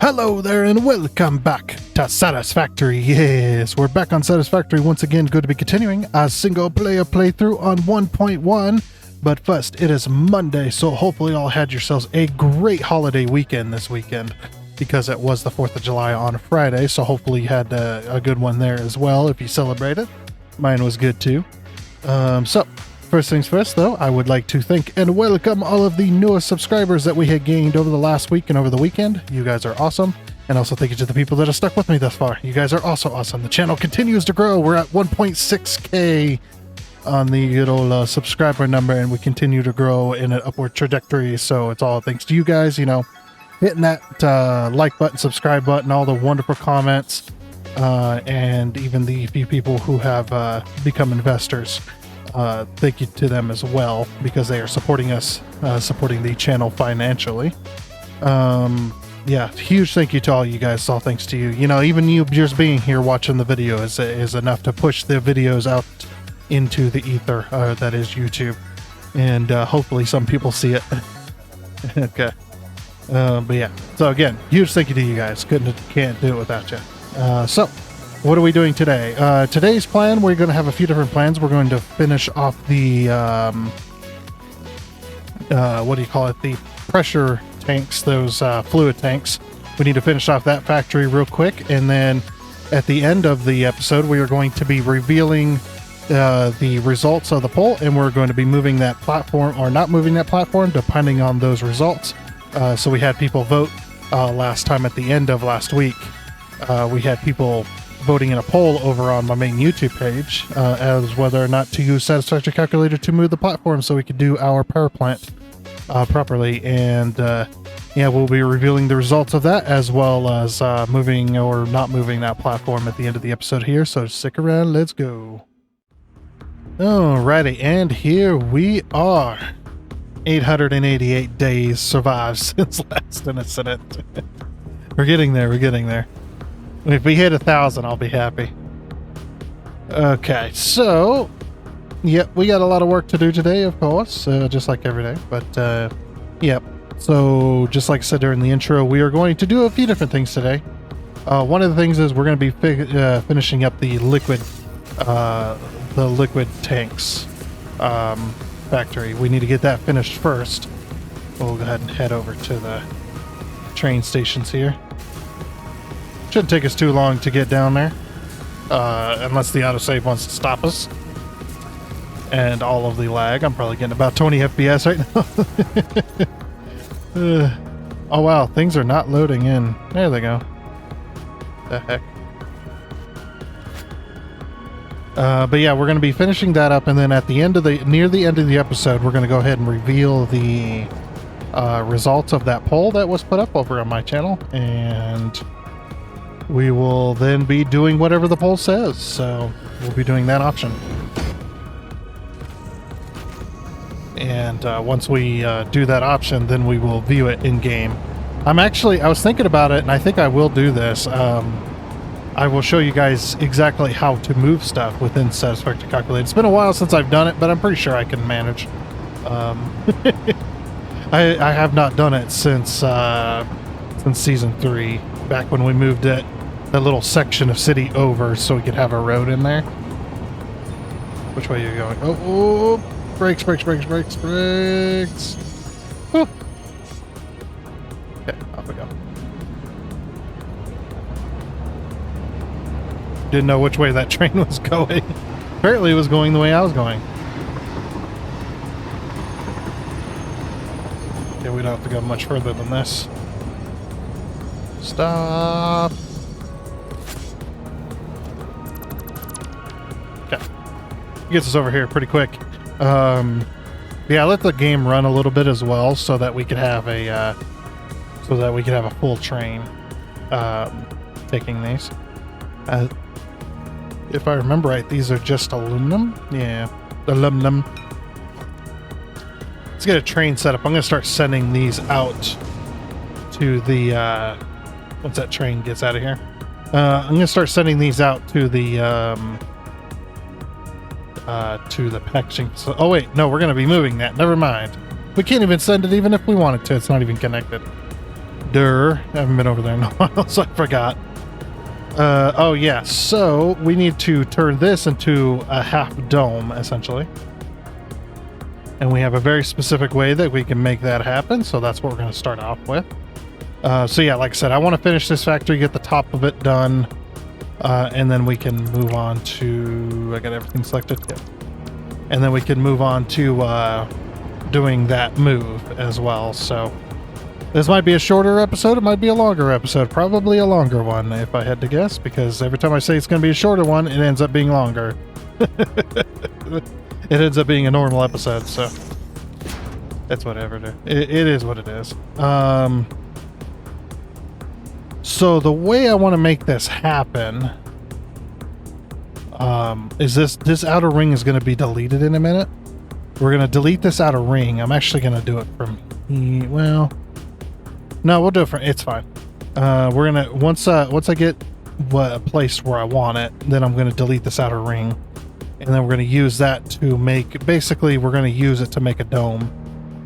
Hello there and welcome back to Satisfactory. Yes, we're back on Satisfactory once again. Good to be continuing a single player playthrough on 1.1. But first, it is Monday, so hopefully all had yourselves a great holiday weekend this weekend, because it was the 4th of July on Friday, so hopefully you had a good one there as well if you celebrated. Mine was good too. So, first things first though, I would like to thank and welcome all of the newest subscribers that we had gained over the last week and over the weekend. You guys are awesome. And also thank you to the people that have stuck with me thus far. You guys are also awesome. The channel continues to grow. We're at 1.6k on the good old subscriber number, and we continue to grow in an upward trajectory. So it's all thanks to you guys, you know, hitting that like button, subscribe button, all the wonderful comments, and even the few people who have become investors. Thank you to them as well, because they are supporting us, supporting the channel financially. Yeah, huge thank you to all you guys. All thanks to you. You know, even you just being here watching the video is enough to push the videos out into the ether, that is YouTube, and hopefully some people see it. Okay. But yeah, so again, huge thank you to you guys. Can't do it without you. So what are we doing today? Today's plan, we're going to have a few different plans. We're going to finish off the, what do you call it? The pressure tanks, those fluid tanks. We need to finish off that factory real quick. And then at the end of the episode, we are going to be revealing the results of the poll. And we're going to be moving that platform or not moving that platform, depending on those results. So we had people vote last time at the end of last week. We had people voting in a poll over on my main YouTube page as whether or not to use Satisfactory Calculator to move the platform so we could do our power plant properly. And yeah, we'll be revealing the results of that, as well as moving or not moving that platform at the end of the episode here. So stick around, let's go. Alrighty, and here we are. 888 days survived since last incident. We're getting there, we're getting there. If we hit 1,000, I'll be happy. Okay, so yep, we got a lot of work to do today, of course, just like every day. But yep. So just like I said during the intro, we are going to do a few different things today. One of the things is we're going to be finishing up the liquid tanks factory. We need to get that finished first. We'll go ahead and head over to the train stations here. Shouldn't take us too long to get down there, unless the autosave wants to stop us. And all of the lag. I'm probably getting about 20 FPS right now. Oh wow, things are not loading in. There they go. The heck. But yeah, we're going to be finishing that up, and then at the end of near the end of the episode, we're going to go ahead and reveal the results of that poll that was put up over on my channel, and we will then be doing whatever the poll says. So we'll be doing that option. And once we do that option, then we will view it in game. I was thinking about it, and I think I will do this. I will show you guys exactly how to move stuff within Satisfactory Calculator. It's been a while since I've done it, but I'm pretty sure I can manage. I have not done it since season 3, back when we moved that little section of city over so we could have a road in there. Which way are you going? Oh, brakes, brakes, brakes, brakes, brakes. Oh. Okay, off we go. Didn't know which way that train was going. Apparently it was going the way I was going. Okay, we don't have to go much further than this. Stop. Okay. Gets us over here pretty quick. Yeah, let the game run a little bit as well, so that we could have a full train taking these. If I remember right, these are just aluminum. Yeah, aluminum. Let's get a train set up. I'm going to start sending these out to the once that train gets out of here. I'm going to start sending these out to the packaging. So, oh wait, no, we're going to be moving that. Never mind. We can't even send it even if we wanted to. It's not even connected. Haven't been over there in a while, so I forgot. Oh yeah, so we need to turn this into a half dome, essentially. And we have a very specific way that we can make that happen, so that's what we're going to start off with. So yeah, like I said, I want to finish this factory, get the top of it done, and then we can move on to... I got everything selected? Yeah. And then we can move on to doing that move as well, so... This might be a shorter episode, it might be a longer episode. Probably a longer one, if I had to guess, because every time I say it's going to be a shorter one, it ends up being longer. It ends up being a normal episode, so... It's whatever. It is what it is. So the way I want to make this happen... is this outer ring is going to be deleted in a minute. We're going to delete this outer ring. I'm actually going to do it from... Well... No, we'll do it for... It's fine. We're gonna... Once I get placed where I want it, then I'm gonna delete this outer ring. And then we're gonna use that to make... Basically, we're gonna use it to make a dome.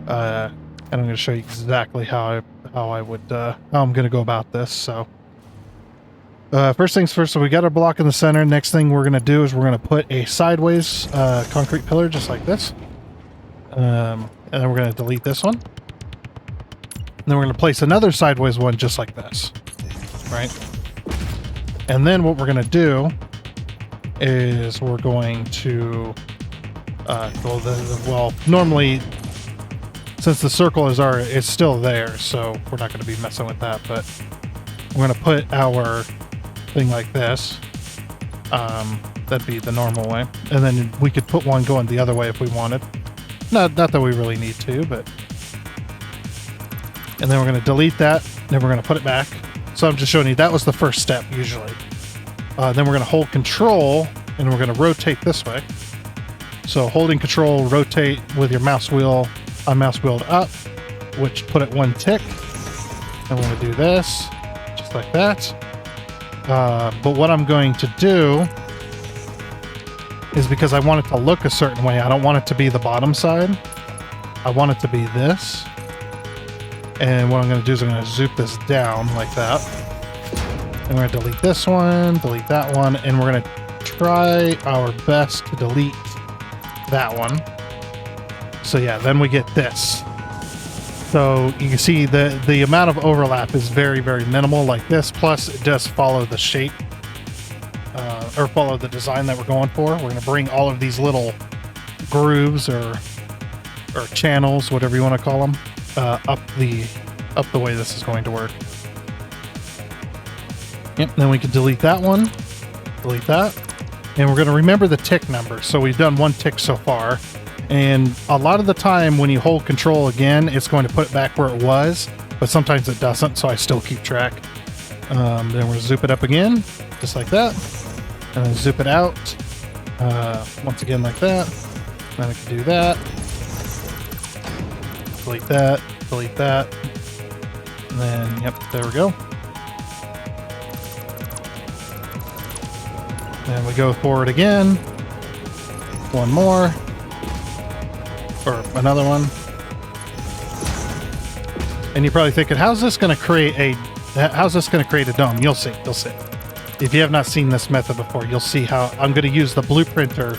And I'm gonna show you exactly how I'm gonna go about this, so... first things first, so we got our block in the center. Next thing we're gonna do is we're gonna put a sideways concrete pillar, just like this. And then we're gonna delete this one. And then we're going to place another sideways one just like this, right? And then what we're going to do is we're going to, well, normally, since the circle is it's still there, so we're not going to be messing with that, but we're going to put our thing like this. That'd be the normal way. And then we could put one going the other way if we wanted. Not that we really need to, but... And then we're going to delete that, then we're going to put it back. So I'm just showing you, that was the first step, usually. Then we're going to hold control, and we're going to rotate this way. So holding control, rotate with your mouse wheel, mouse wheeled up, which put it one tick. And we're going to do this, just like that. But what I'm going to do is, because I want it to look a certain way, I don't want it to be the bottom side. I want it to be this. And what I'm going to do is I'm going to zoop this down like that. And we're going to delete this one, delete that one, and we're going to try our best to delete that one. So yeah, then we get this. So you can see the amount of overlap is very, very minimal like this. Plus it does follow the shape, or follow the design that we're going for. We're going to bring all of these little grooves or channels, whatever you want to call them, up the way this is going to work. Yep, then we can delete that one, delete that, and we're going to remember the tick number. So we've done one tick so far, and a lot of the time when you hold control again, it's going to put it back where it was, but sometimes it doesn't, so I still keep track. Then we'll zoop it up again, just like that, and then zoop it out, once again like that. Then we can do that. Delete that, delete that, and then, yep, there we go. Then we go forward again, one more, or another one. And you're probably thinking, how's this going to create a dome? You'll see, If you have not seen this method before, you'll see how I'm going to use the blueprinter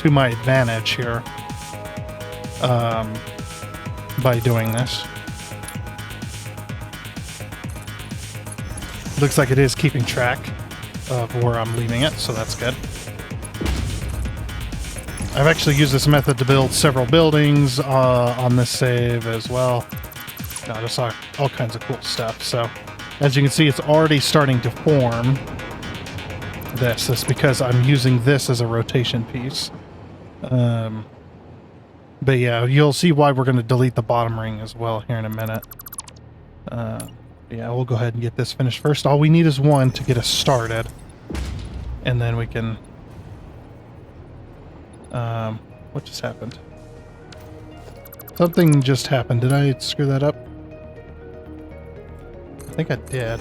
to my advantage here. By doing this. Looks like it is keeping track of where I'm leaving it, so that's good. I've actually used this method to build several buildings on this save as well. I just saw all kinds of cool stuff. So as you can see, it's already starting to form this. That's because I'm using this as a rotation piece. But yeah, you'll see why we're going to delete the bottom ring as well here in a minute. Yeah, we'll go ahead and get this finished first. All we need is one to get us started. And then we can... what just happened? Something just happened. Did I screw that up? I think I did.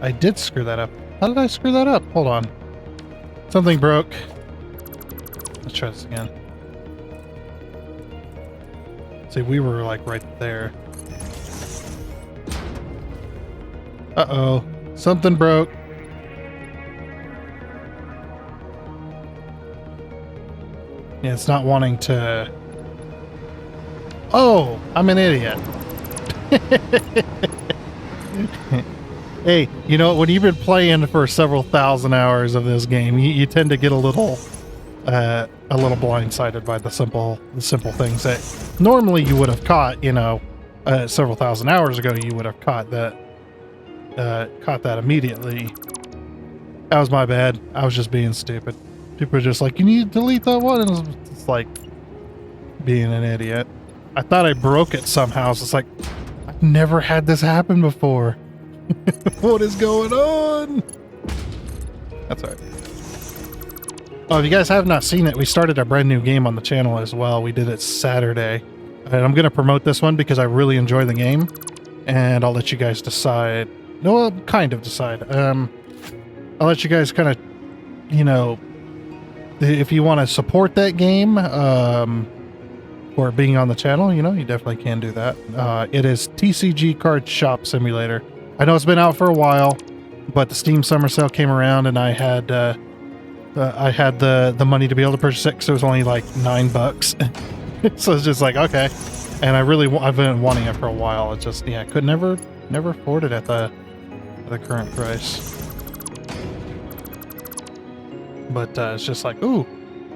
I did screw that up. How did I screw that up? Hold on. Something broke. Let's try this again. See, we were like right there. Uh-oh. Something broke. Yeah, it's not wanting to... Oh, I'm an idiot. Hey, you know, when you've been playing for several thousand hours of this game, you tend to get a little blindsided by the simple things that normally you would have caught, you know, several thousand hours ago. You would have caught that immediately. That was my bad. I was just being stupid. People are just like, you need to delete that one, and it's like being an idiot. I thought I broke it somehow. So it's like, I've never had this happen before. What is going on? That's all right. Oh, if you guys have not seen it, we started a brand new game on the channel as well. We did it Saturday. And I'm going to promote this one because I really enjoy the game. And I'll let you guys decide. No, I'll kind of decide. I'll let you guys kind of, you know, if you want to support that game, or being on the channel, you know, you definitely can do that. It is TCG Card Shop Simulator. I know it's been out for a while, but the Steam Summer Sale came around, and I had the money to be able to purchase it because it was only like $9. So it's just like, okay. And I've been wanting it for a while. It's just, yeah, I could never afford it at the current price. But it's just like, ooh,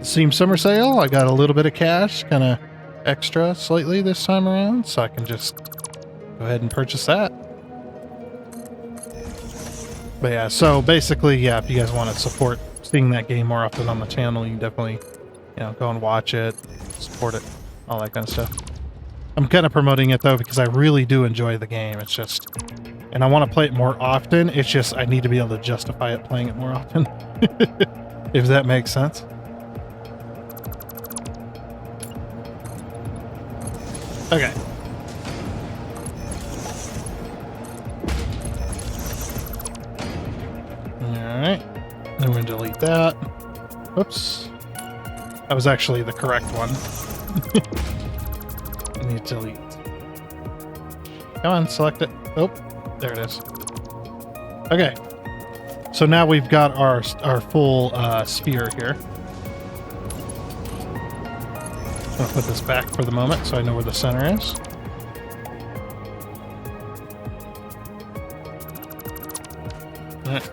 Steam Summer Sale. I got a little bit of cash, kind of extra slightly this time around, so I can just go ahead and purchase that. But yeah, so basically, yeah, if you guys want to support seeing that game more often on the channel, you can definitely, you know, go and watch it, support it, all that kind of stuff. I'm kind of promoting it though because I really do enjoy the game. It's just, and I want to play it more often. It's just I need to be able to justify it playing it more often. If that makes sense. Okay. Alright. Then we're going to delete that. Oops. That was actually the correct one. I need to delete. Come on, select it. Oh, there it is. Okay. So now we've got our full sphere here. I'm gonna put this back for the moment so I know where the center is. Right.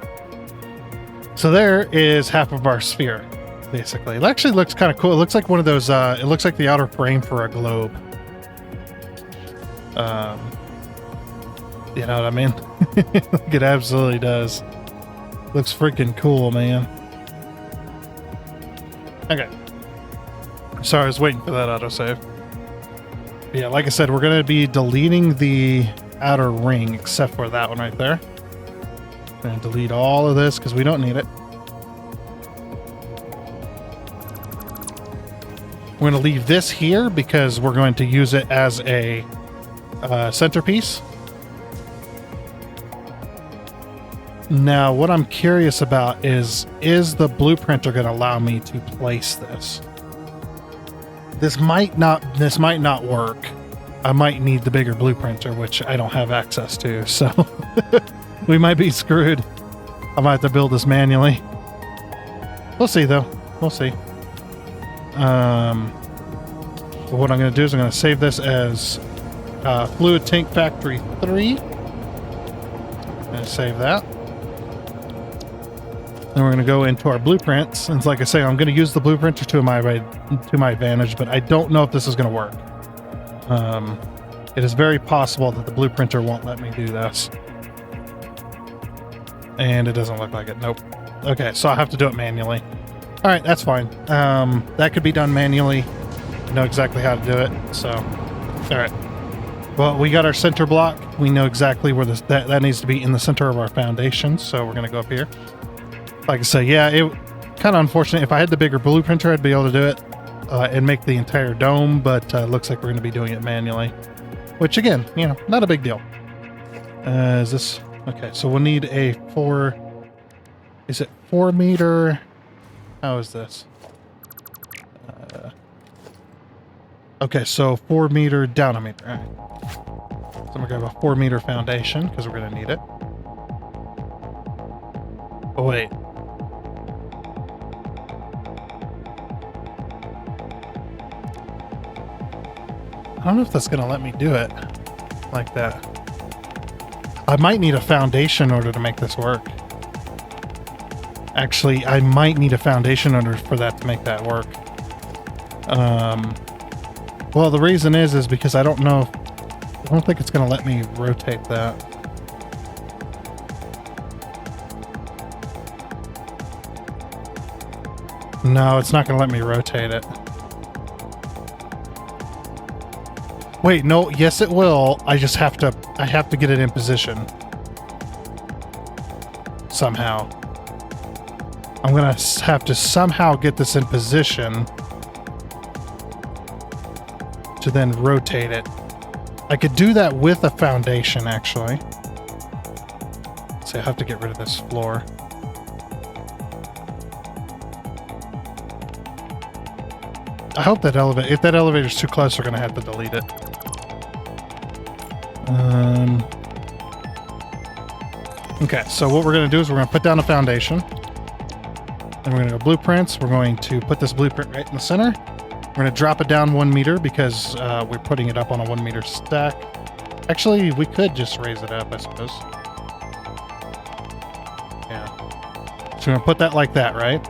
So there is half of our sphere, basically. It actually looks kind of cool. It looks like one of those, it looks like the outer frame for a globe. You know what I mean? It absolutely does. Looks freaking cool, man. Okay. Sorry, I was waiting for that autosave. Yeah, like I said, we're going to be deleting the outer ring, except for that one right there. I'm going to delete all of this because we don't need it. We're going to leave this here because we're going to use it as a centerpiece. Now, what I'm curious about is the blueprinter going to allow me to place this? This might not work. I might need the bigger blueprinter, which I don't have access to, so we might be screwed. I might have to build this manually. We'll see, though. We'll see. But what I'm going to do is I'm going to save this as Fluid Tank Factory 3. I'm going to save that. Then we're going to go into our blueprints. And like I say, I'm going to use the blueprinter to my advantage, but I don't know if this is going to work. It is very possible that the blueprinter won't let me do this. And it doesn't look like it. Nope. Okay, so I'll have to do it manually. All right, that's fine. That could be done manually. I know exactly how to do it. So, all right. Well, we got our center block. We know exactly where that needs to be in the center of our foundation. So we're going to go up here. Like I say, yeah, it kind of unfortunate. If I had the bigger blueprinter, I'd be able to do it and make the entire dome, but looks like we're going to be doing it manually. Which, again, you know, not a big deal. Is this... Okay, so we'll need a 4... Is it 4 meter? How is this? Okay, so 4 meter down a meter. All right. So I'm going to grab a 4 meter foundation because we're going to need it. Oh, wait. I don't know if that's going to let me do it like that. I might need a foundation in order to make this work. Actually, I might need a foundation in order for that to make that work. Well, the reason is because I don't know. I don't think it's going to let me rotate that. No, it's not going to let me rotate it. Wait, no, yes it will. I just have to, I have to get it in position. Somehow. I'm gonna have to somehow get this in position to then rotate it. I could do that with a foundation, actually. So I have to get rid of this floor. I hope that elevator, if that elevator's too close, we're gonna have to delete it. Okay, so what we're going to do is we're going to put down a foundation. Then we're going to go blueprints. We're going to put this blueprint right in the center. We're going to drop it down 1 meter because we're putting it up on a 1 meter stack. Actually, we could just raise it up, I suppose. Yeah. So we're going to put that like that, right?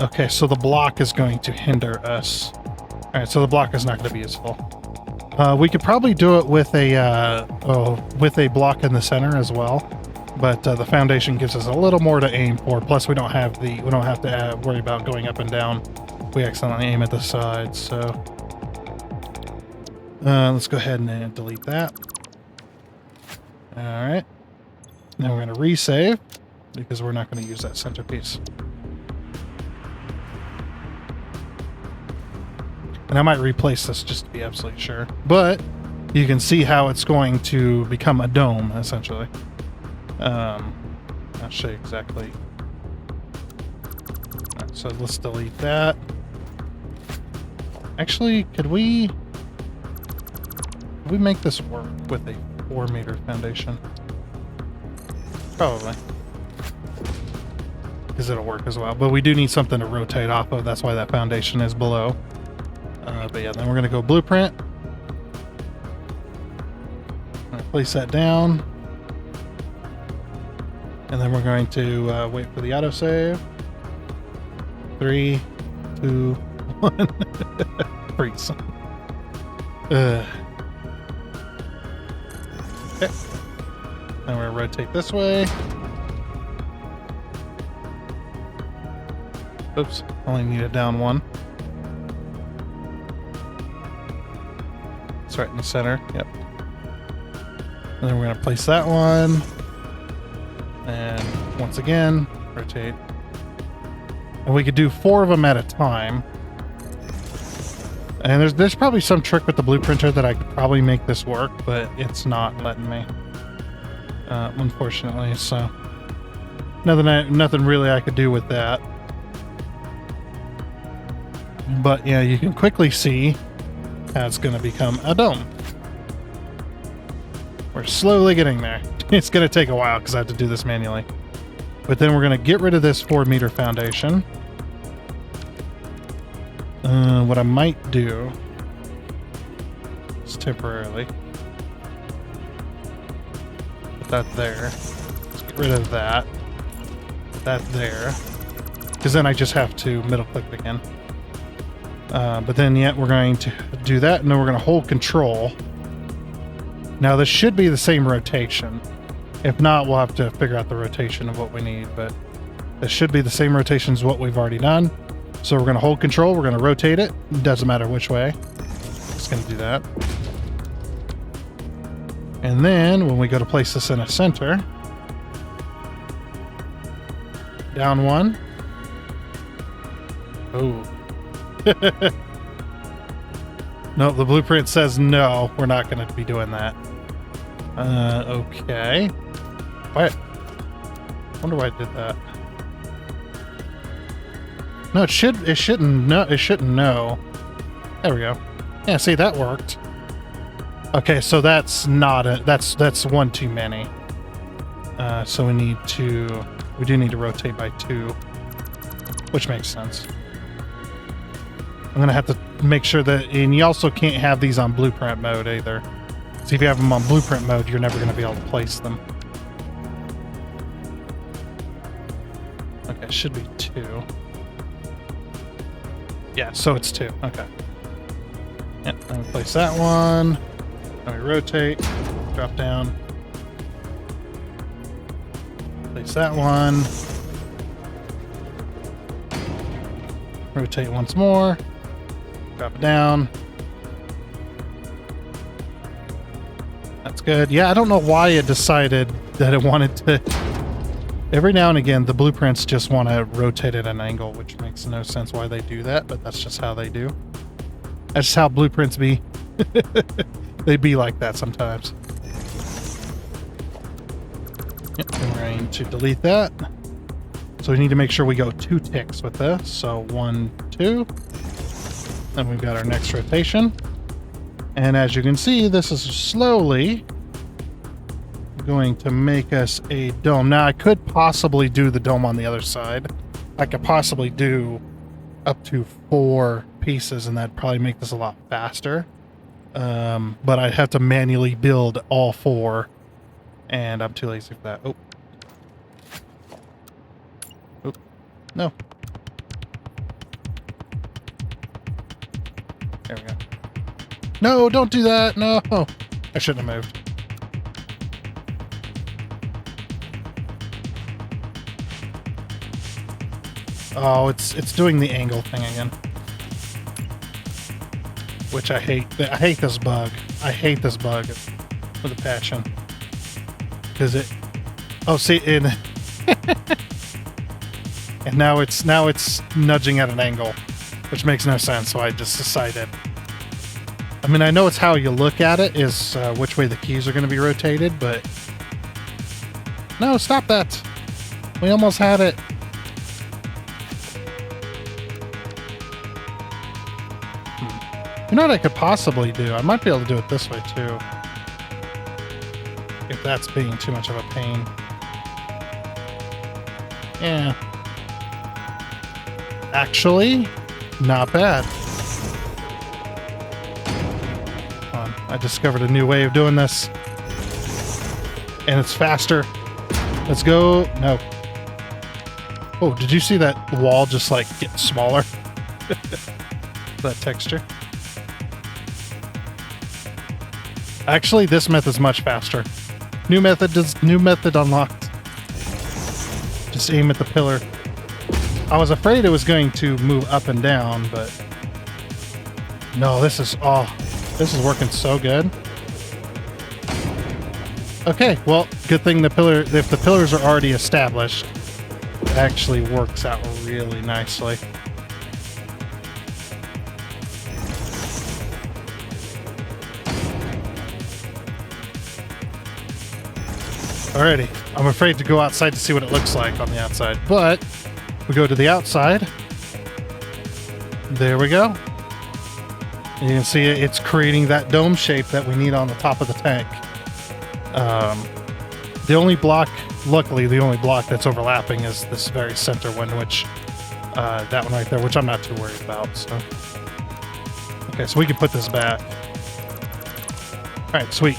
Okay, so the block is going to hinder us. Alright, so the block is not going to be useful. We could probably do it with a block in the center as well, but the foundation gives us a little more to aim for. Plus, we don't have to worry about going up and down. We accidentally aim at the sides. So let's go ahead and delete that. All right. Now we're going to resave because we're not going to use that centerpiece. And I might replace this just to be absolutely sure. But you can see how it's going to become a dome, essentially. I'll show you exactly. Right, so let's delete that. Actually, could we make this work with a 4 meter foundation? Probably. Because it'll work as well. But we do need something to rotate off of. That's why that foundation is below. But yeah, then we're going to go blueprint. Place that down. And then we're going to wait for the autosave. 3, 2, 1. Freeze. Okay. Then we're going to rotate this way. Oops, only need it down 1. It's right in the center. Yep. And then we're going to place that one. And once again, rotate. And we could do 4 of them at a time. And there's probably some trick with the blueprinter that I could probably make this work, but it's not letting me. Unfortunately, so nothing really I could do with that. But yeah, you can quickly see how it's going to become a dome. We're slowly getting there. It's going to take a while because I have to do this manually. But then we're going to get rid of this 4 meter foundation. What I might do is temporarily put that there. Let's get rid of that. Put that there. Because then I just have to middle click it again. But then yet we're going to do that, and then we're going to hold control. Now this should be the same rotation. If not, we'll have to figure out the rotation of what we need, but this should be the same rotation as what we've already done. So we're going to hold control, we're going to rotate it. Doesn't matter which way. Just going to do that. And then when we go to place this in a center, down 1. Oh. No, the blueprint says no, we're not going to be doing that. Okay. What? I wonder why I did that. No, it shouldn't know. There we go. Yeah, see, that worked. Okay, so that's not a, that's one too many. So we do need to rotate by 2, which makes sense. I'm gonna have to make sure that, and you also can't have these on blueprint mode either. So if you have them on blueprint mode, you're never gonna be able to place them. Okay, it should be 2. Yeah, so it's 2. Okay. Yep, I'm gonna place that one. Then we rotate, drop down. Place that one. Rotate once more. Drop it down. That's good. Yeah, I don't know why it decided that it wanted to... Every now and again, the blueprints just want to rotate at an angle, which makes no sense why they do that, but that's just how they do. That's just how blueprints be. They be like that sometimes. Yep, and we're going to delete that. So we need to make sure we go 2 ticks with this. So 1, 2. Then we've got our next rotation. And as you can see, this is slowly going to make us a dome. Now, I could possibly do the dome on the other side. I could possibly do up to 4 pieces, and that'd probably make this a lot faster. But I'd have to manually build all 4, and I'm too lazy for that. Oh. Oh. No. There we go. No, don't do that. No. I shouldn't have moved. Oh, it's doing the angle thing again. Which I hate. I hate this bug. I hate this bug with a passion. Because it... Oh, see, and now it's nudging at an angle, which makes no sense, so I just decided... I mean, I know it's how you look at it, is which way the keys are going to be rotated, but... No, stop that! We almost had it. You know what I could possibly do? I might be able to do it this way, too. If that's being too much of a pain. Yeah. Actually, not bad. Hold on. I discovered a new way of doing this. And it's faster. Let's go. No. Oh, did you see that wall just, like, get smaller? That texture. Actually, this method's much faster. New method unlocked. Just aim at the pillar. I was afraid it was going to move up and down, but no, this is working so good. Okay, well, good thing if the pillars are already established, it actually works out really nicely. Alrighty, I'm afraid to go outside to see what it looks like on the outside, but we go to the outside. There we go. And you can see it's creating that dome shape that we need on the top of the tank. The only block, luckily, the only block that's overlapping is this very center one, which, that one right there, which I'm not too worried about, so. Okay, so we can put this back. Alright, sweet.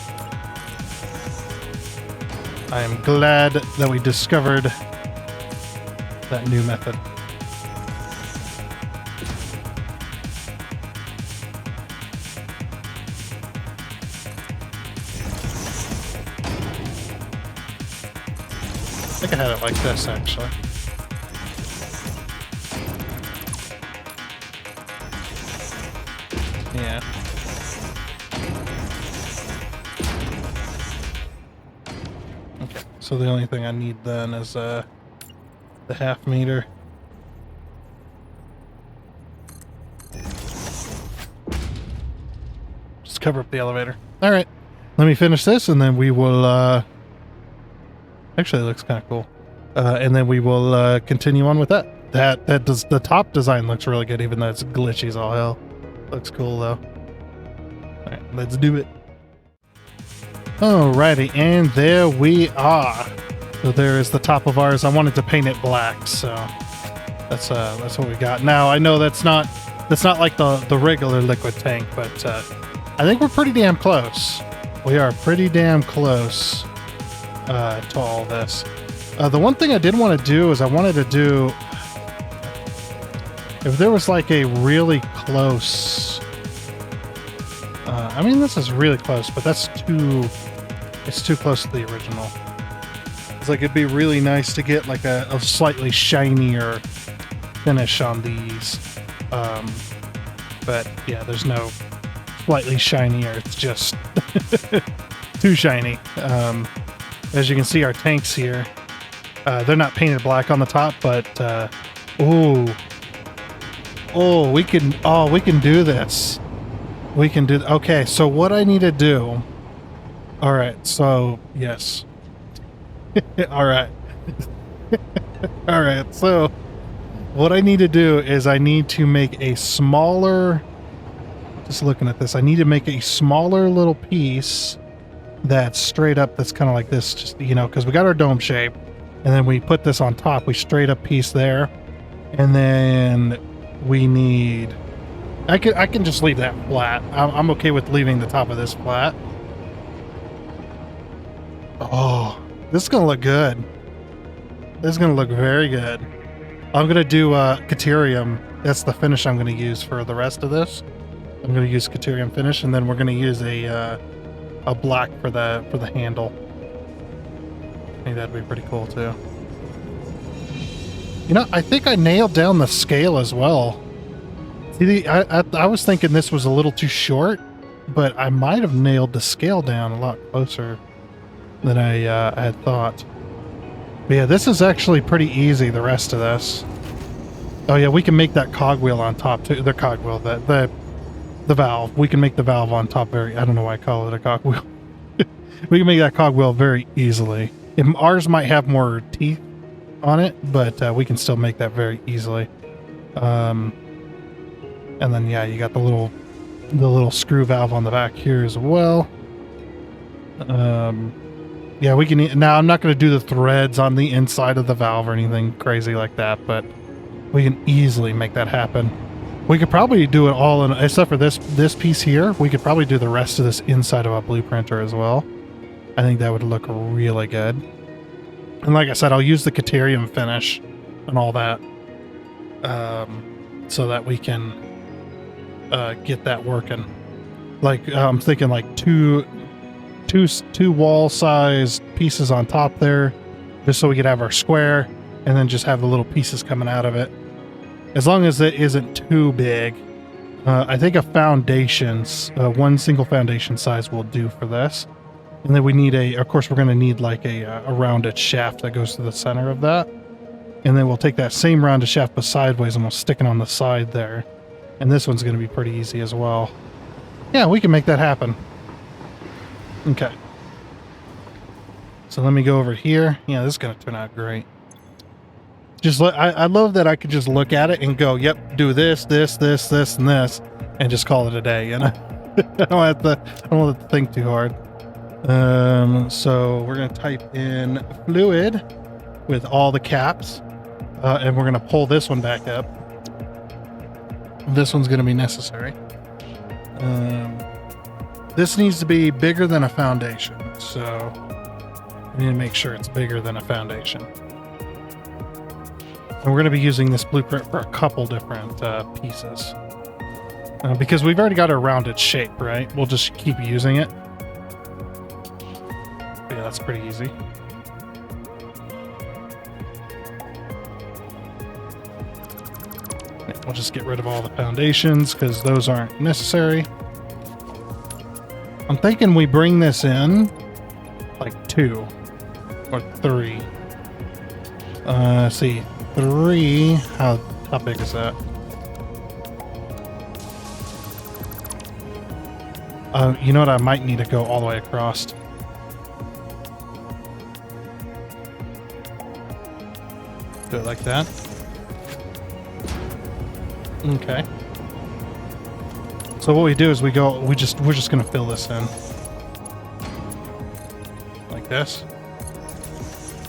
I am glad that we discovered that new method. I think I had it like this, actually. Yeah. Okay, so the only thing I need then is the half meter. Just cover up the elevator. All right, let me finish this and then we will, actually it looks kind of cool. And then we will continue on with that. The top design looks really good, even though it's glitchy as all hell. Looks cool though. All right, let's do it. Alrighty, and there we are. So there is the top of ours. I wanted to paint it black, so that's what we got. Now I know that's not like the regular liquid tank, but I think we're pretty damn close. We are pretty damn close to all this. The one thing I did want to do is I wanted to do, if there was like a really close, I mean this is really close, but it's too close to the original. It's like it'd be really nice to get like a slightly shinier finish on these. But yeah, there's no slightly shinier, it's just too shiny. As you can see, our tanks here, they're not painted black on the top, but we can do this. We can do, okay, so what I need to do, all right, so yes. All right. All right, so what I need to do is I need to make a smaller, just looking at this, I need to make a smaller little piece that's straight up, that's kind of like this, just, you know, because we got our dome shape, and then we put this on top, we straight up piece there, and then we need, I can just leave that flat. I'm okay with leaving the top of this flat. Oh, this is gonna look good. This is gonna look very good. I'm gonna do Caterium. That's the finish I'm gonna use for the rest of this. I'm gonna use Caterium finish, and then we're gonna use a black for the handle. I think that'd be pretty cool too. You know, I think I nailed down the scale as well. See, I was thinking this was a little too short, but I might have nailed the scale down a lot closer than I had thought. But yeah, this is actually pretty easy, the rest of this. Oh yeah, we can make that cogwheel on top too. The cogwheel, the valve. We can make the valve on top very, I don't know why I call it a cogwheel. We can make that cogwheel very easily. Ours might have more teeth on it, but we can still make that very easily. And then yeah, you got the little screw valve on the back here as well. Yeah, we can, now I'm not going to do the threads on the inside of the valve or anything crazy like that, but we can easily make that happen. We could probably do it all in, except for this piece here, we could probably do the rest of this inside of a blueprinter as well. I think that would look really good. And like I said, I'll use the Caterium finish and all that, so that we can get that working. Like, I'm thinking like two wall-sized pieces on top there, just so we could have our square, and then just have the little pieces coming out of it. As long as it isn't too big, I think a foundation's one single foundation size will do for this. And then we need of course, we're going to need like a rounded shaft that goes to the center of that. And then we'll take that same rounded shaft but sideways, and we'll stick it on the side there. And this one's going to be pretty easy as well. Yeah, we can make that happen. Okay. So let me go over here. Yeah, this is going to turn out great. Just I love that I could just look at it and go, yep, do this, this, this, this, and this, and just call it a day, you know? I don't have to think too hard. So we're going to type in fluid with all the caps, and we're going to pull this one back up. This one's going to be necessary. This needs to be bigger than a foundation, so we need to make sure it's bigger than a foundation. And we're going to be using this blueprint for a couple different pieces. Because we've already got a rounded shape, right? We'll just keep using it. But yeah, that's pretty easy. Yeah, we'll just get rid of all the foundations because those aren't necessary. I'm thinking we bring this in like 2 or 3. Let's see. 3. How big is that? You know what? I might need to go all the way across. Do it like that. Okay. So what we do is we're just gonna fill this in. like this.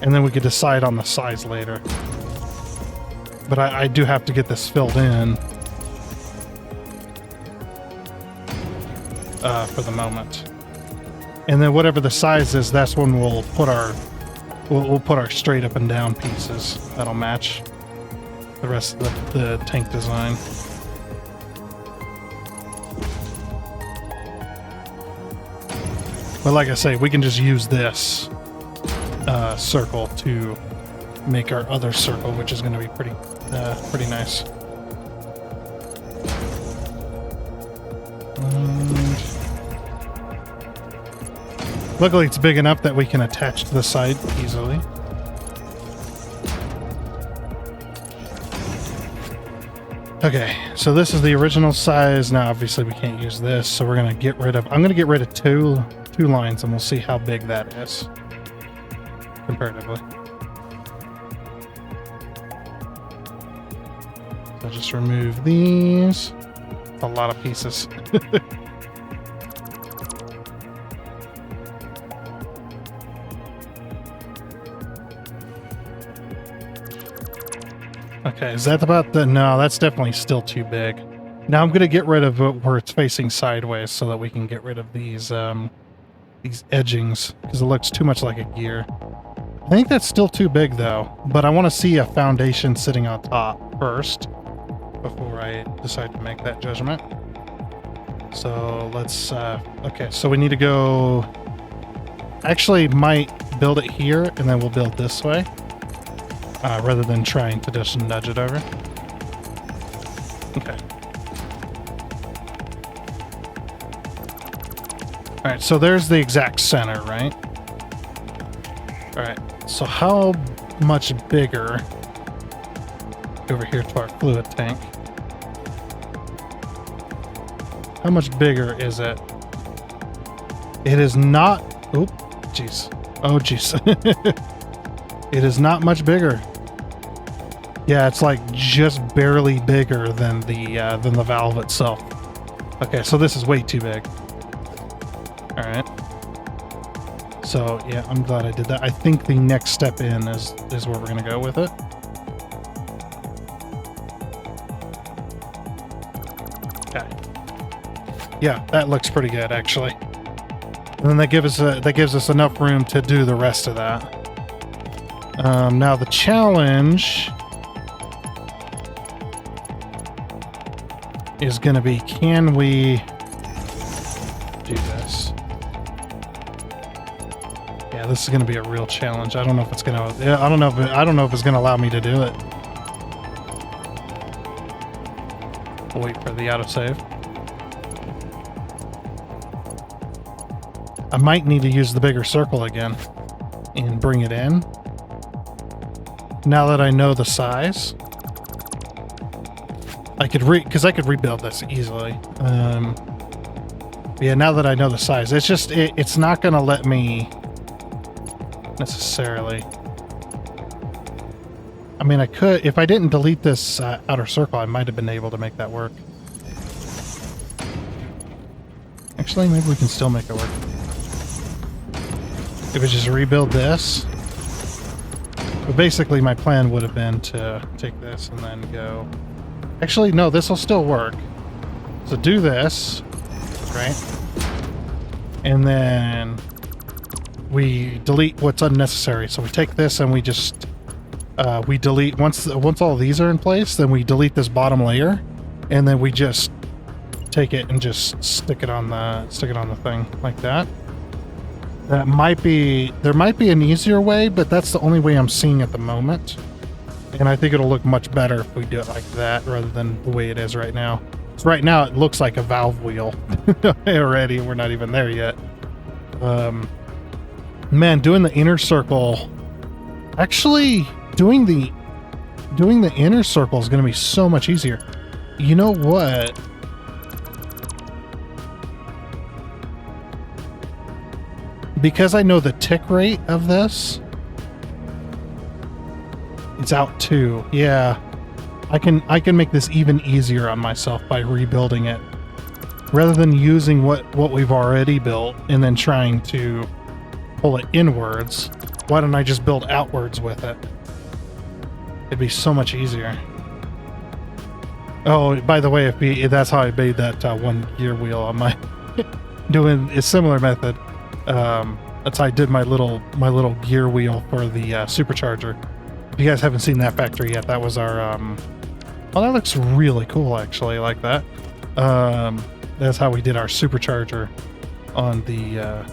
And then we could decide on the size later. But I do have to get this filled in for the moment. And then whatever the size is, that's when we'll put our straight up and down pieces that'll match the rest of the tank design. But like I say, we can just use this circle to make our other circle, which is going to be pretty nice. And luckily, it's big enough that we can attach to the side easily. Okay, so this is the original size. Now, obviously, we can't use this, so we're going to get rid of... I'm going to get rid of two lines, and we'll see how big that is comparatively. So just remove these. A lot of pieces. Okay, is that about the... No, that's definitely still too big. Now I'm going to get rid of it where it's facing sideways so that we can get rid of these edgings, because it looks too much like a gear. I think that's still too big, though, but I want to see a foundation sitting on top first before I decide to make that judgment. So let's... okay, so we need to go... Actually, might build it here, and then we'll build this way. Rather than trying to just nudge it over. Okay. Alright, so there's the exact center, right? Alright, so how much bigger... Over here to our fluid tank. How much bigger is it? It is not... Oop, jeez. Oh, jeez. It is not much bigger. Yeah, it's like just barely bigger than the valve itself. Okay, so this is way too big. All right. So yeah, I'm glad I did that. I think the next step in is where we're gonna go with it. Okay. Yeah, that looks pretty good actually. And then that gives us enough room to do the rest of that. Now the challenge is going to be, can we do this? Yeah, this is going to be a real challenge. I don't know if it's going to. I don't know if it's going to allow me to do it. We'll wait for the autosave. I might need to use the bigger circle again and bring it in. Now that I know the size, I could rebuild this easily. Yeah, now that I know the size, it's just it's not going to let me necessarily. I mean, I could, if I didn't delete this outer circle, I might have been able to make that work. Actually, maybe we can still make it work. If we just rebuild this. But basically, my plan would have been to take this and then go... Actually, no, this will still work. So do this, right? And then we delete what's unnecessary. So we take this and we just... we delete... Once all these are in place, then we delete this bottom layer. And then we just take it and just stick it on the thing like that. There might be an easier way, but that's the only way I'm seeing at the moment. And I think it'll look much better if we do it like that rather than the way it is right now. So right now it looks like a valve wheel already. We're not even there yet. Man, doing the inner circle, actually doing the inner circle is going to be so much easier. You know what? Because I know the tick rate of this, it's out 2. Yeah, I can make this even easier on myself by rebuilding it, rather than using what we've already built and then trying to pull it inwards, why don't I just build outwards with it? It'd be so much easier. Oh, by the way, that's how I made that one gear wheel on my doing a similar method. That's how I did my little gear wheel for the supercharger. If you guys haven't seen that factory yet, that was our well, that looks really cool, actually. I like that. That's how we did our supercharger on the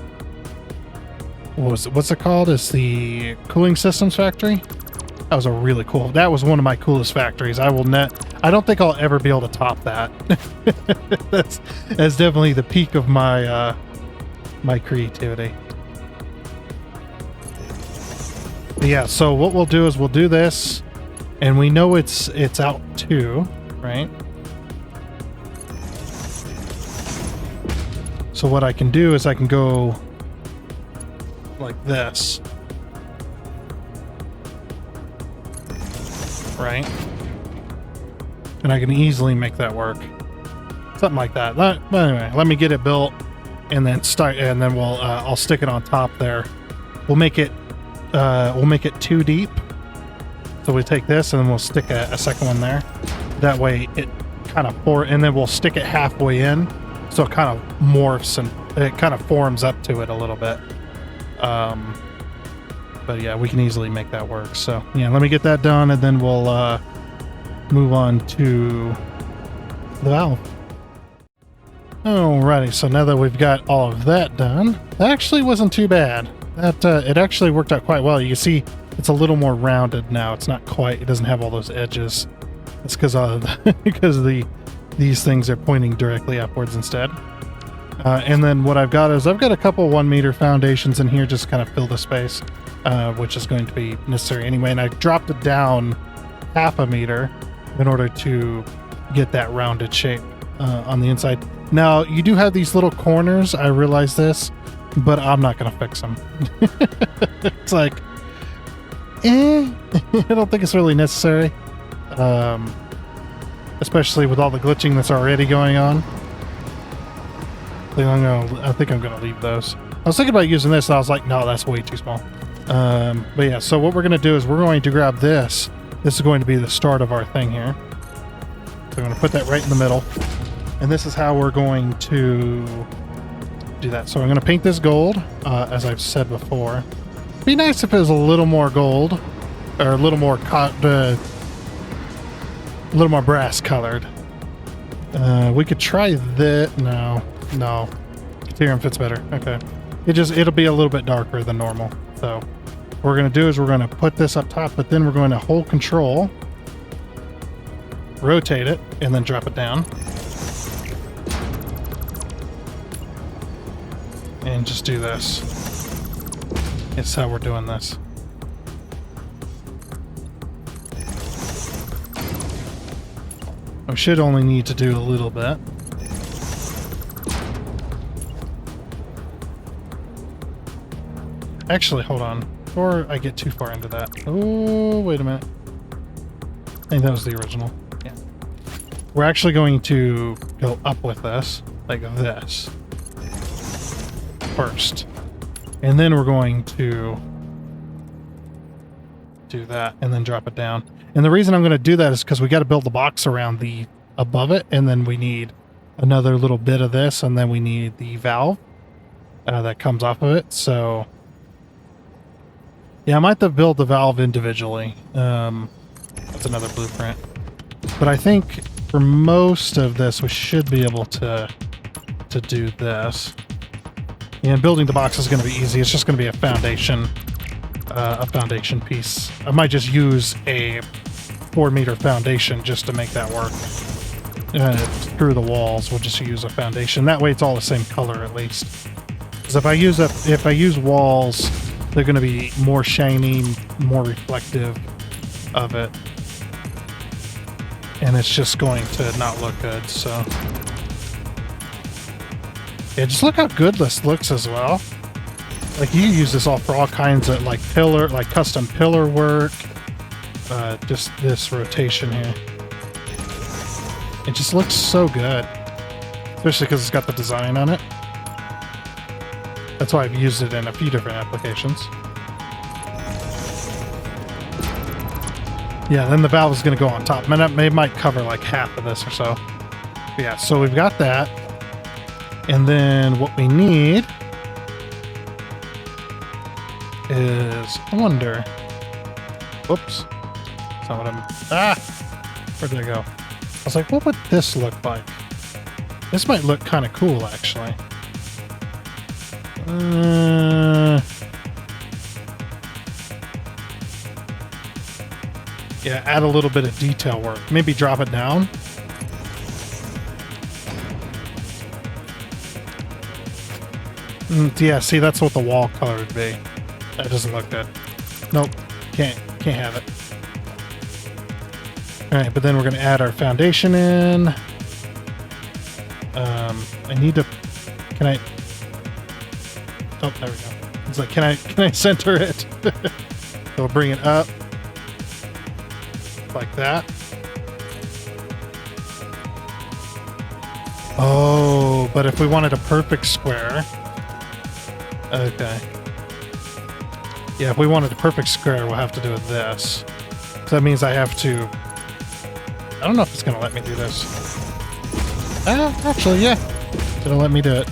what's it called? It's the cooling systems factory. That was a really cool. That was one of my coolest factories. I don't think I'll ever be able to top that. that's definitely the peak of my my creativity. But yeah, so what we'll do is we'll do this, and we know it's out 2, right? So what I can do is I can go like this, right? And I can easily make that work. Something like that. But anyway, let me get it built, and then we'll I'll stick it on top there. We'll make it 2 deep. So we take this and then we'll stick a second one there. That way it kind of and then we'll stick it halfway in, so it kind of morphs and it kind of forms up to it a little bit. But yeah, we can easily make that work. So yeah, let me get that done, and then we'll move on to the valve. Alrighty, so now that we've got all of that done, that actually wasn't too bad. That it actually worked out quite well. You can see it's a little more rounded now. It's not quite. It doesn't have all those edges. It's because these things are pointing directly upwards instead. And then what I've got is I've got a couple 1 meter foundations in here just to kind of fill the space, which is going to be necessary anyway. And I dropped it down 1/2 meter in order to get that rounded shape on the inside. Now, you do have these little corners. I realize this, but I'm not going to fix them. It's like, I don't think it's really necessary. Especially with all the glitching that's already going on. I think I'm going to leave those. I was thinking about using this, and I was like, no, that's way too small. But yeah, so what we're going to do is we're going to grab this. This is going to be the start of our thing here. So I'm going to put that right in the middle. And this is how we're going to do that. So I'm going to paint this gold, as I've said before. It'd be nice if it was a little more gold, or a little more brass colored. We could try this. No. Ethereum fits better. Okay. It'll be a little bit darker than normal. So what we're going to do is we're going to put this up top, but then we're going to hold control, rotate it, and then drop it down. And just do this. It's how we're doing this. We should only need to do a little bit. Actually, hold on. Before I get too far into that. Oh, wait a minute. I think that was the original. Yeah. We're actually going to go up with this, like this, first. And then we're going to do that and then drop it down. And the reason I'm going to do that is because we got to build the box around the above it, and then we need another little bit of this, and then we need the valve that comes off of it. So yeah, I might have to build the valve individually. That's another blueprint. But I think for most of this, we should be able to do this. And building the box is going to be easy. It's just going to be a foundation piece. I might just use a 4 meter foundation just to make that work. Screw the walls. We'll just use a foundation. That way, it's all the same color at least. Because if I use walls, they're going to be more shiny, more reflective of it, and it's just going to not look good. So yeah, just look how good this looks as well. Like, you use this all for all kinds of like custom pillar work. Just this rotation here, it just looks so good, especially because it's got the design on it. That's why I've used it in a few different applications. Yeah, then the valve is going to go on top. It might cover like half of this or so. Yeah, so we've got that. And then what we need is, I wonder, whoops, that's not what where did I go? I was like, what would this look like? This might look kind of cool, actually. Yeah, add a little bit of detail work. Maybe drop it down. Yeah, see, that's what the wall color would be. That doesn't look good. Nope, can't have it. All right, but then we're going to add our foundation in. I need to. Can I? Oh, there we go. It's like, can I center it? So we'll bring it up like that. Oh, but if we wanted a perfect square. Okay. Yeah, if we wanted a perfect square, we'll have to do it this. So that means I have to... I don't know if it's going to let me do this. Actually, yeah. It'll let me do it.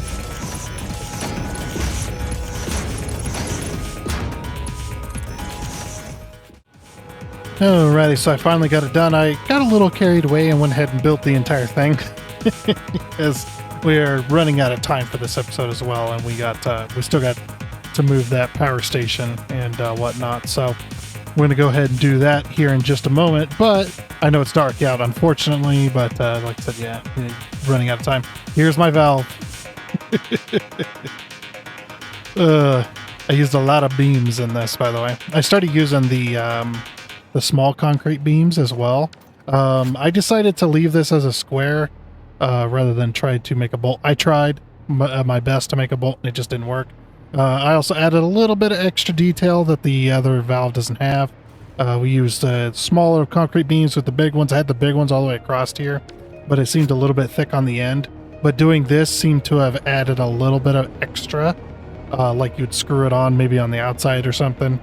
Alrighty, so I finally got it done. I got a little carried away and went ahead and built the entire thing. As we are running out of time for this episode as well, and we still got to move that power station and whatnot. So we're going to go ahead and do that here in just a moment. But I know it's dark out, unfortunately. But like I said, yeah, running out of time. Here's my valve. I used a lot of beams in this, by the way. I started using the small concrete beams as well. I decided to leave this as a square rather than try to make a bolt. I tried my best to make a bolt and it just didn't work. I also added a little bit of extra detail that the other valve doesn't have. We used smaller concrete beams with the big ones. I had the big ones all the way across here, but it seemed a little bit thick on the end. But doing this seemed to have added a little bit of extra, like you'd screw it on maybe on the outside or something.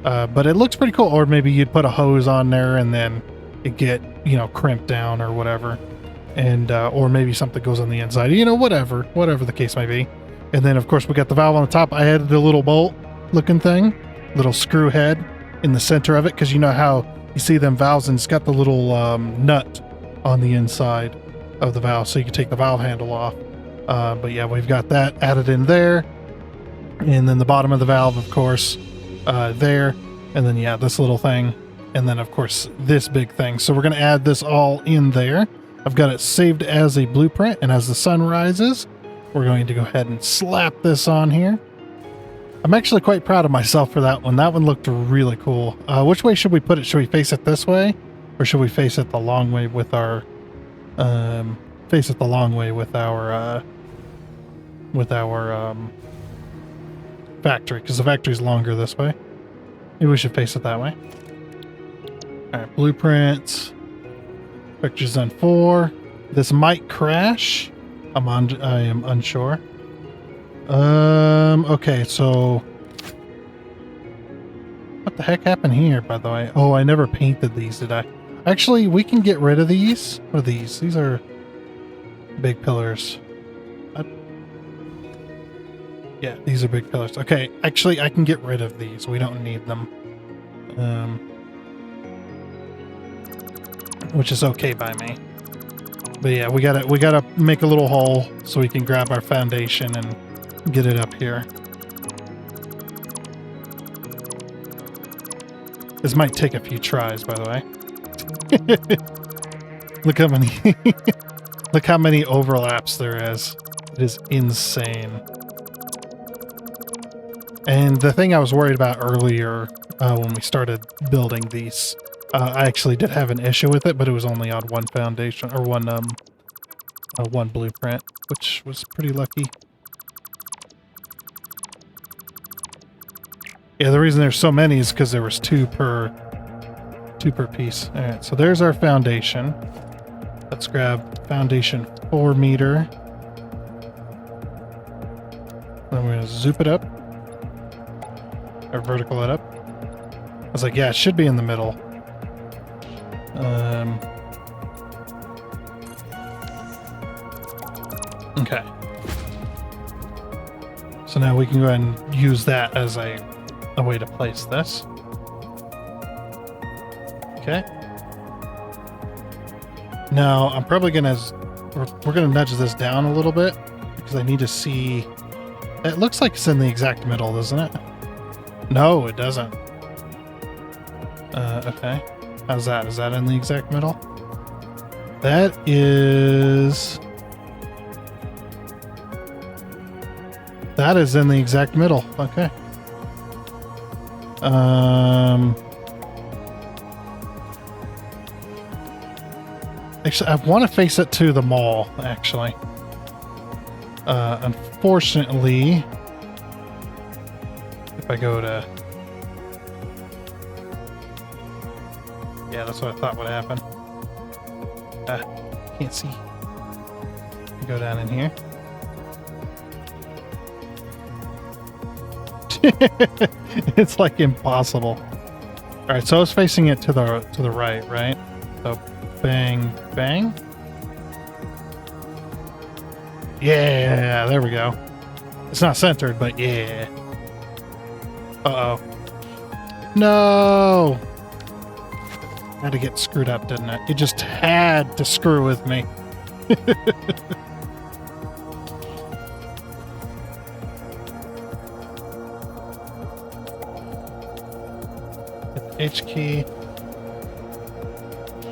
But it looks pretty cool. Or maybe you'd put a hose on there and then it get, crimped down or whatever. And, or maybe something goes on the inside, whatever the case may be. And then of course we got the valve on the top. I added a little bolt looking thing, little screw head in the center of it. Cause you know how you see them valves and it's got the little, nut on the inside of the valve. So you can take the valve handle off. But yeah, we've got that added in there. And then the bottom of the valve, of course, there, and then yeah, this little thing, and then of course this big thing. So we're going to add this all in there. I've got it saved as a blueprint, and as the sun rises, we're going to go ahead and slap this on here. I'm actually quite proud of myself for that one. That one looked really cool. Which way should we put it? Should we face it this way, or should we face it the long way with our factory, because the factory's longer this way. Maybe we should face it that way. Alright, blueprints. Factory's done 4. This might crash. I am unsure. Okay, so what the heck happened here, by the way? Oh, I never painted these, did I? Actually, we can get rid of these. What are these? These are big pillars. Yeah, these are big pillars. Okay, actually, I can get rid of these. We don't need them. Which is okay by me. But yeah, we gotta make a little hole so we can grab our foundation and get it up here. This might take a few tries, by the way. Look how many look how many overlaps there is. It is insane. And the thing I was worried about earlier when we started building these, I actually did have an issue with it, but it was only on one foundation, or one blueprint, which was pretty lucky. Yeah, the reason there's so many is because there was two per piece. All right, so there's our foundation. Let's grab foundation 4 meter. I'm going to zoop it up. Or vertical it up. I was like, yeah, it should be in the middle. Okay. So now we can go ahead and use that as a way to place this. Okay. Now, I'm probably going to... We're going to nudge this down a little bit because I need to see... It looks like it's in the exact middle, doesn't it? No, it doesn't. Okay. How's that? Is that in the exact middle? That is... That is in the exact middle. Okay. Actually, I want to face it to the mall, actually. Unfortunately, if I go to... Yeah, that's what I thought would happen. Can't see. Go down in here. It's like impossible. All right, so I was facing it to the right, right? So bang, bang. Yeah, there we go. It's not centered, but yeah. Uh-oh. No! Had to get screwed up, didn't it? It just had to screw with me. H key.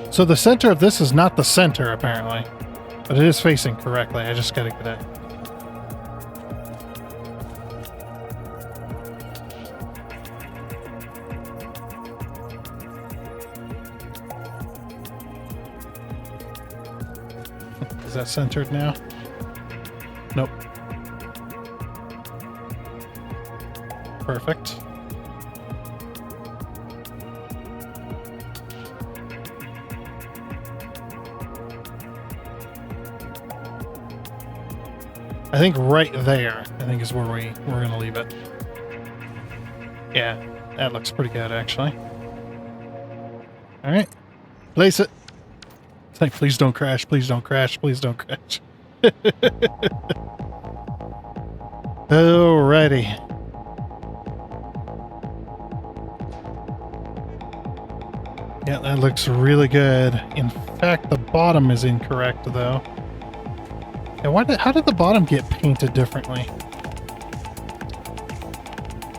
So the center of this is not the center, apparently. But it is facing correctly. I just gotta get it. Is that centered now? Nope. Perfect. I think right there, I think is where we're going to leave it. Yeah, that looks pretty good, actually. All right, place it. It's like, please don't crash, please don't crash, please don't crash. Alrighty. Yeah, that looks really good. In fact, the bottom is incorrect, though. Yeah, how did the bottom get painted differently?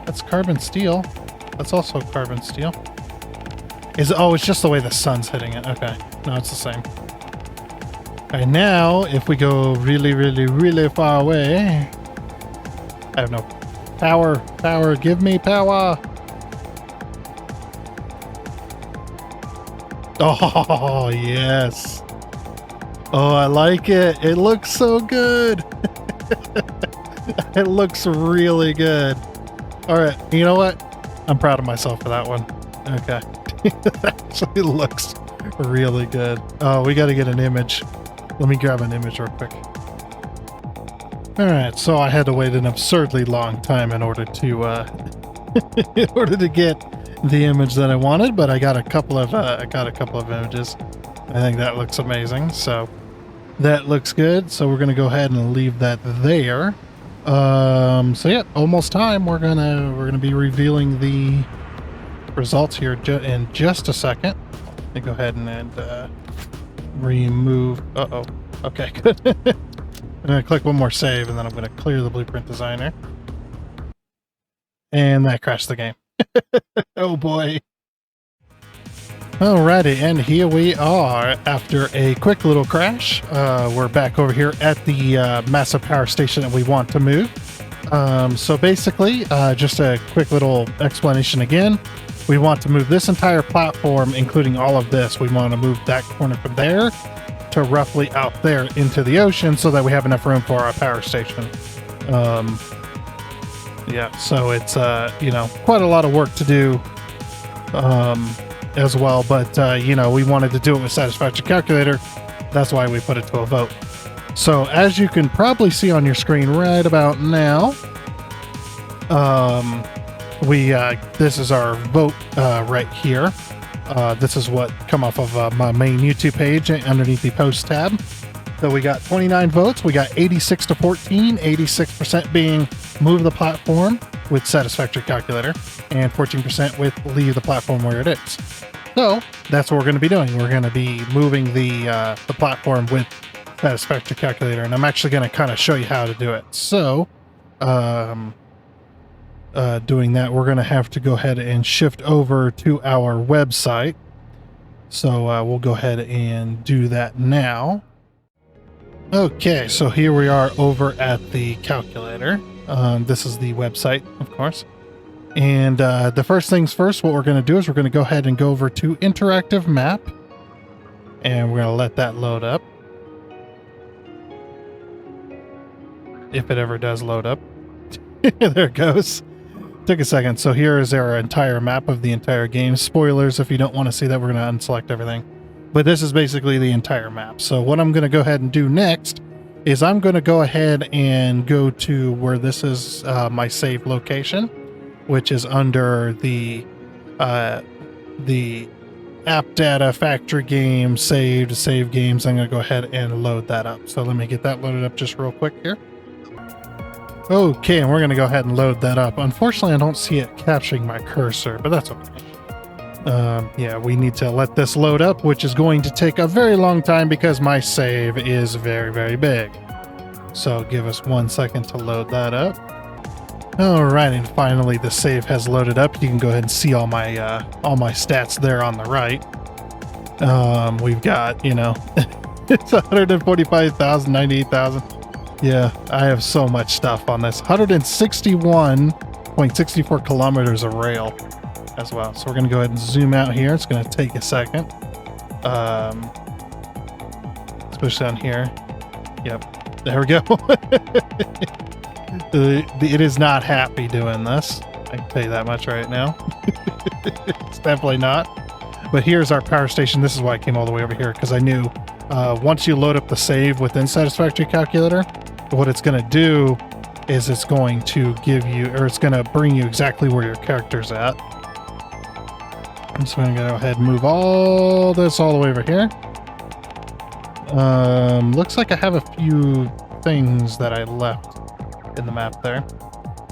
That's carbon steel. That's also carbon steel. Oh, it's just the way the sun's hitting it. Okay. No, it's the same. Alright, now, if we go really, really, really far away... I have no power. Power. Give me power. Oh, yes. Oh, I like it. It looks so good. It looks really good. All right. You know what? I'm proud of myself for that one. Okay. It actually looks really good. Oh, we got to get an image. Let me grab an image real quick. All right. So I had to wait an absurdly long time in order to get the image that I wanted, but I got a couple of images. I think that looks amazing. So that looks good. So we're gonna go ahead and leave that there. So yeah, almost time. We're gonna be revealing the results here in just a second. Let me go ahead and remove. Okay, good. I'm gonna click one more save, and then I'm gonna clear the Blueprint Designer. And that crashed the game. Oh boy. Alrighty, and here we are after a quick little crash. We're back over here at the massive power station that we want to move. So basically, just a quick little explanation again. We want to move this entire platform, including all of this. We want to move that corner from there to roughly out there into the ocean so that we have enough room for our power station. Yeah, so it's, quite a lot of work to do as well, but, we wanted to do it with Satisfactory Calculator. That's why we put it to a vote. So as you can probably see on your screen right about now, This is our vote right here. This is what come off of my main YouTube page underneath the post tab. So we got 29 votes. We got 86 to 14, 86% being move the platform with Satisfactory Calculator, and 14% with leave the platform where it is. So that's what we're going to be doing. We're going to be moving the platform with Satisfactory Calculator, and I'm actually going to kind of show you how to do it. So doing that, we're going to have to go ahead and shift over to our website. So we'll go ahead and do that now. Okay, so here we are over at the calculator. This is the website, of course. And the first things first, what we're going to do is we're going to go ahead and go over to interactive map. And we're going to let that load up. If it ever does load up. There it goes. Took a second. So here is our entire map of the entire game. Spoilers, if you don't want to see that, we're going to unselect everything. But this is basically the entire map. So what I'm going to go ahead and do next is I'm going to go ahead and go to where this is my save location, which is under the app data factory game saved save games. I'm going to go ahead and load that up. So let me get that loaded up just real quick here. Okay, and we're going to go ahead and load that up. Unfortunately, I don't see it capturing my cursor, but that's okay. Yeah, we need to let this load up, which is going to take a very long time because my save is very, very big. So give us 1 second to load that up. All right, and finally the save has loaded up. You can go ahead and see all my stats there on the right. We've got, you know, it's 145,000, 98,000. Yeah, I have so much stuff on this. 161.64 kilometers of rail as well. So we're going to go ahead and zoom out here. It's going to take a second. Let's push down here. Yep. There we go. It is not happy doing this. I can tell you that much right now. It's definitely not. But here's our power station. This is why I came all the way over here, because I knew once you load up the save within Satisfactory Calculator, what it's going to do is it's going to give you, or it's going to bring you exactly where your character's at. I'm just going to go ahead and move all this all the way over here. Looks like I have a few things that I left in the map there.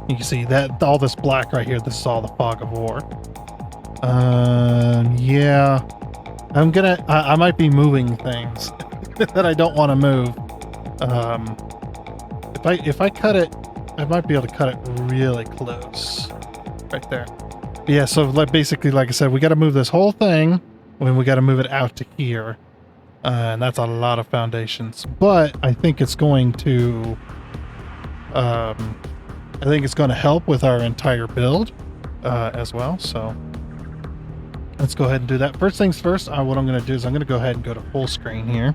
You can see that all this black right here, this is all the fog of war. Yeah, I might be moving things that I don't want to move. If I cut it, I might be able to cut it really close right there. Yeah, so basically, like I said, we got to move this whole thing when we got to move it out to here. And that's a lot of foundations. But I think it's going to help with our entire build as well. So let's go ahead and do that. First things first, what I'm going to do is I'm going to go ahead and go to full screen here.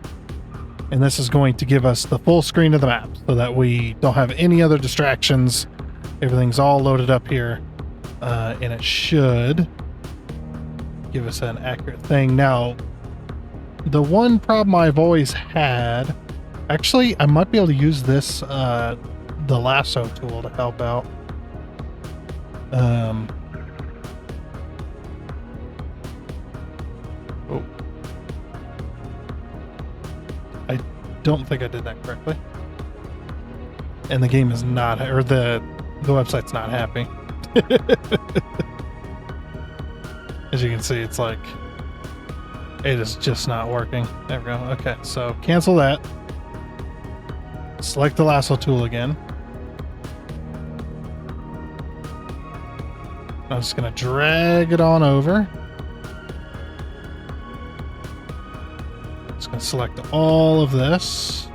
And this is going to give us the full screen of the map so that we don't have any other distractions. Everything's all loaded up here. And it should give us an accurate thing. Now, the one problem I've always had, actually, I might be able to use this, the lasso tool to help out. Oh. I don't think I did that correctly. And the game is not, or the website's not happy. As you can see, it's like, it is just not working. There we go. Okay, so cancel that. Select the lasso tool again. I'm just going to drag it on over. Just going to select all of this.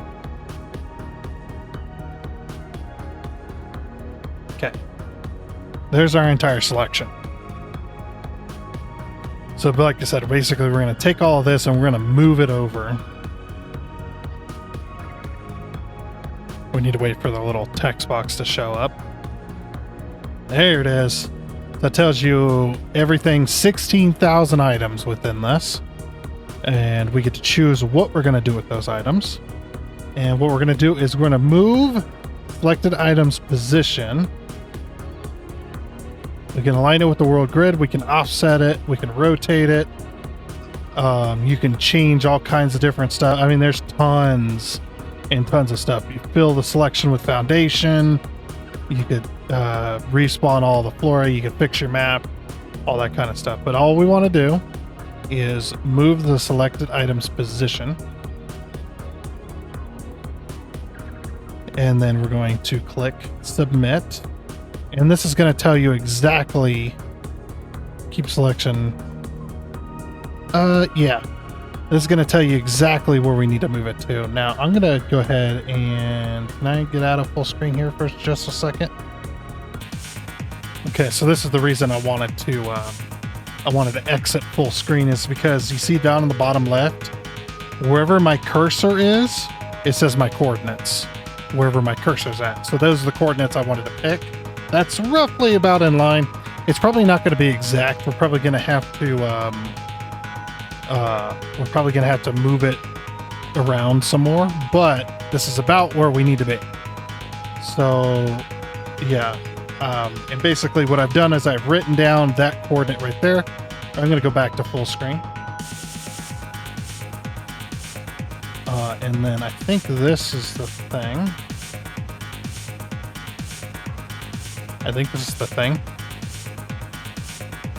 Okay. There's our entire selection. So like I said, basically we're going to take all of this and we're going to move it over. We need to wait for the little text box to show up. There it is. That tells you everything, 16,000 items within this. And we get to choose what we're going to do with those items. And what we're going to do is we're going to move selected items position We can align it with the world grid. We can offset it. We can rotate it. You can change all kinds of different stuff. I mean, there's tons and tons of stuff. You fill the selection with foundation. You could respawn all the flora. You could fix your map, all that kind of stuff. But all we want to do is move the selected item's position. And then we're going to click submit. And this is going to tell you exactly, keep selection. Yeah, this is going to tell you exactly where we need to move it to. Now I'm going to go ahead and, can I get out of full screen here for just a second? Okay, so this is the reason I wanted to exit full screen, is because you see down in the bottom left, wherever my cursor is, it says my coordinates, wherever my cursor's at. So those are the coordinates I wanted to pick. That's roughly about in line. It's probably not going to be exact. We're probably going to have to, move it around some more, but this is about where we need to be. So yeah. And basically what I've done is I've written down that coordinate right there. I'm going to go back to full screen. And then I think this is the thing. I think this is the thing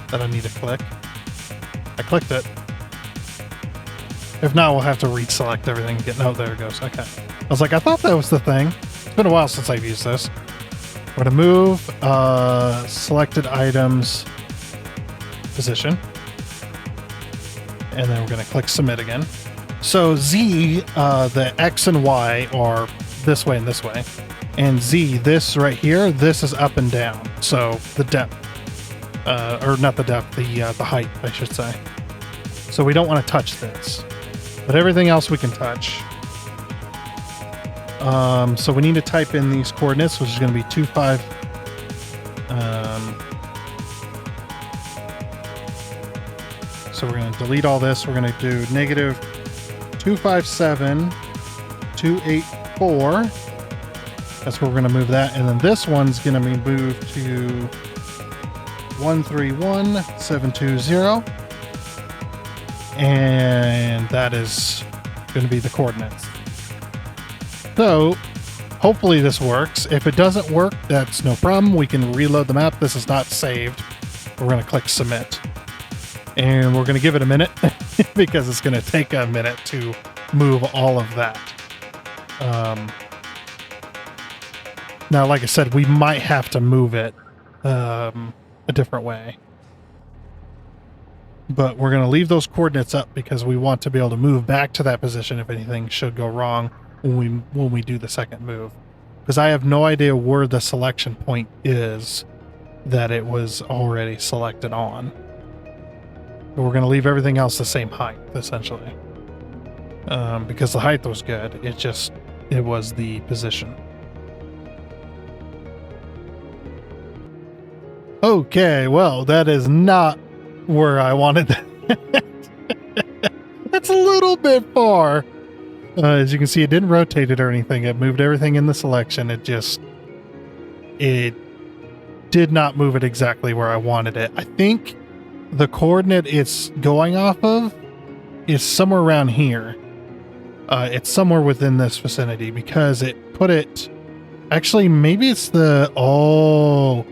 that I need to click. I clicked it. If not, we'll have to reselect everything again. No, there it goes. Okay. I was like, I thought that was the thing. It's been a while since I've used this. We're going to move selected items position. And then we're going to click submit again. So Z, the X and Y are this way and this way. And Z, this right here, this is up and down. So the depth, or not the depth, the height, I should say. So we don't want to touch this. But everything else we can touch. So we need to type in these coordinates, which is going to be 25. So we're going to delete all this. We're going to do negative 257, 284. That's where we're going to move that. And then this one's going to be moved to 131720. And that is going to be the coordinates. So hopefully this works. If it doesn't work, that's no problem. We can reload the map. This is not saved. We're going to click submit. And we're going to give it a minute because it's going to take a minute to move all of that. Now, like I said, we might have to move it a different way. But we're going to leave those coordinates up because we want to be able to move back to that position if anything should go wrong when we do the second move. Because I have no idea where the selection point is that it was already selected on. But we're going to leave everything else the same height, essentially. Because the height was good. It was the position. Okay, well, that is not where I wanted that. That's a little bit far. As you can see, it didn't rotate it or anything. It moved everything in the selection. It did not move it exactly where I wanted it. I think the coordinate it's going off of is somewhere around here. It's somewhere within this vicinity because it put it... Actually, maybe it's the... Oh...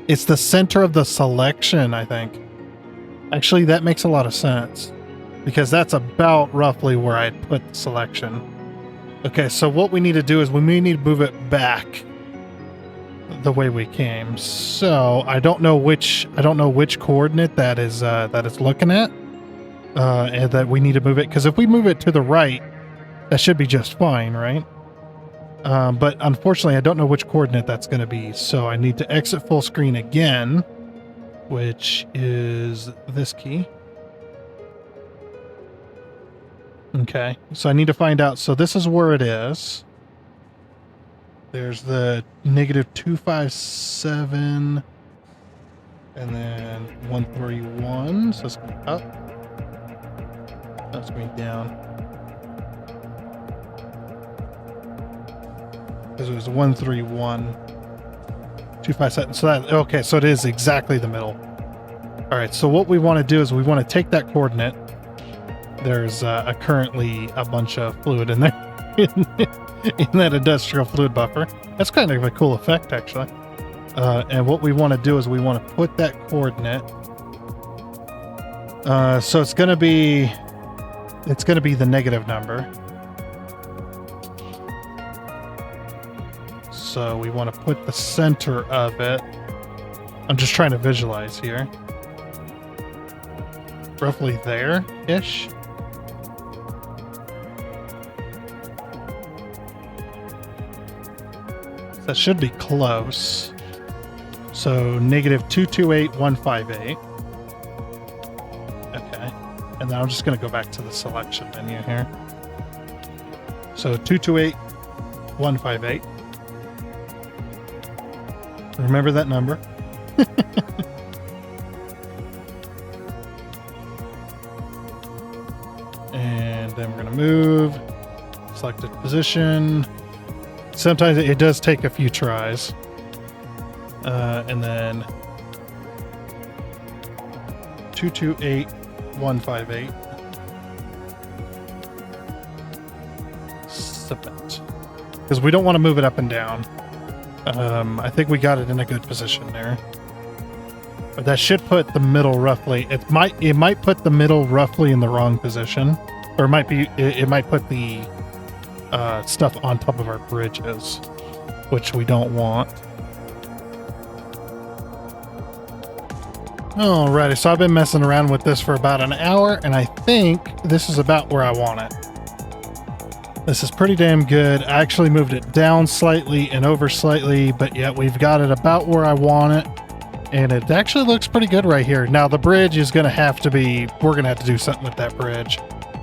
It's the center of the selection, I think. Actually, that makes a lot of sense. Because that's about roughly where I'd put the selection. Okay, so what we need to do is we may need to move it back the way we came. So I don't know which coordinate that is looking at. And that we need to move it. Because if we move it to the right, that should be just fine, right? But unfortunately, I don't know which coordinate that's going to be. So I need to exit full screen again, which is this key. Okay, so I need to find out. So this is where it is. There's the negative 257 and then 131. So it's going up. That's going down. Because it was 131. 257. So that, okay, so it is exactly the middle. All right, so what we want to do is we want to take that coordinate. There's currently a bunch of fluid in there, in that industrial fluid buffer. That's kind of a cool effect, actually. And what we want to do is we want to put that coordinate. So it's going to be the negative number. So we want to put the center of it. I'm just trying to visualize here. Roughly there-ish. That should be close. So negative 228158. Okay. And then I'm just going to go back to the selection menu here. So 228158. Remember that number. And then we're going to move. Selected position. Sometimes it does take a few tries. And then 228158. Submit. Because we don't want to move it up and down. I think we got it in a good position there. But that should put the middle roughly. It might put the middle roughly in the wrong position. Or it might put the stuff on top of our bridges, which we don't want. Alrighty, so I've been messing around with this for about an hour, and I think this is about where I want it. This is pretty damn good. I actually moved it down slightly and over slightly, but yet we've got it about where I want it, and it actually looks pretty good right here. Now the bridge is going to have to be, we're going to have to do something with that bridge.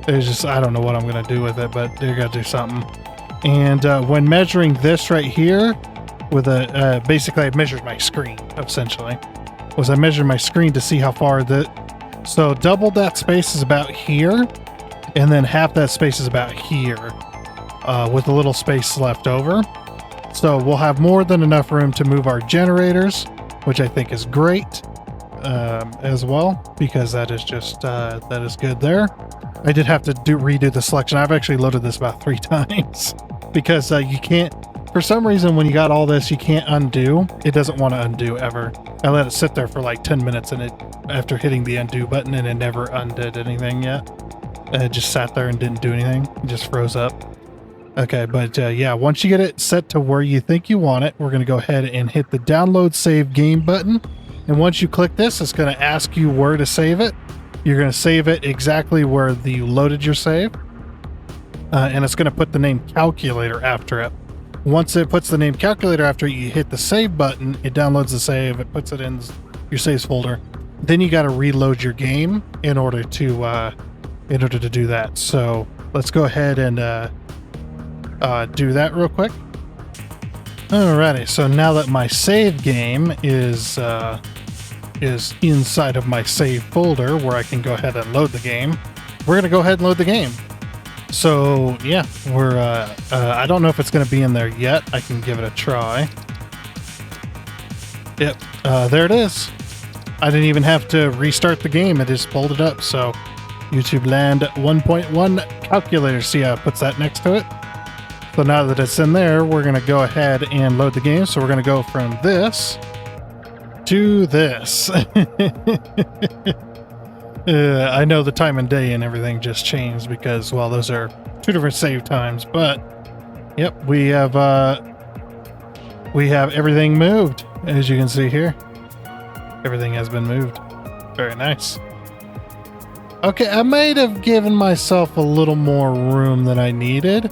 There's just, I don't know what I'm going to do with it, but they're going to do something. And when measuring this right here, with basically I measured my screen, essentially. I measured my screen to see how far so double that space is about here, and then half that space is about here, with a little space left over. So we'll have more than enough room to move our generators, which I think is great, as well, because that is just, that is good there. I did have to redo the selection. I've actually loaded this about 3 times because you can't, for some reason, when you got all this, you can't undo. It doesn't want to undo ever. I let it sit there for like 10 minutes and after hitting the undo button, and it never undid anything yet. It just sat there and didn't do anything. It just froze up. Okay, but yeah, once you get it set to where you think you want it, we're going to go ahead and hit the download save game button. And once you click this, it's going to ask you where to save it. You're going to save it exactly where you loaded your save. And it's going to put the name calculator after it. Once it puts the name calculator after it, you hit the save button, it downloads the save, it puts it in your saves folder. Then you got to reload your game in order to do that. So let's go ahead and do that real quick. Alrighty, so now that my save game is inside of my save folder where I can go ahead and load the game, we're going to go ahead and load the game. So yeah, we're I don't know if it's going to be in there yet. I can give it a try. Yep, there it is. I didn't even have to restart the game. It just pulled it up. So YouTube Land 1.1 calculator. See how it puts that next to it? So now that it's in there, we're going to go ahead and load the game. So we're going to go from this to this. I know the time and day and everything just changed because, well, those are 2 different save times, but yep, we have everything moved, as you can see here. Everything has been moved. Very nice. Okay, I might have given myself a little more room than I needed.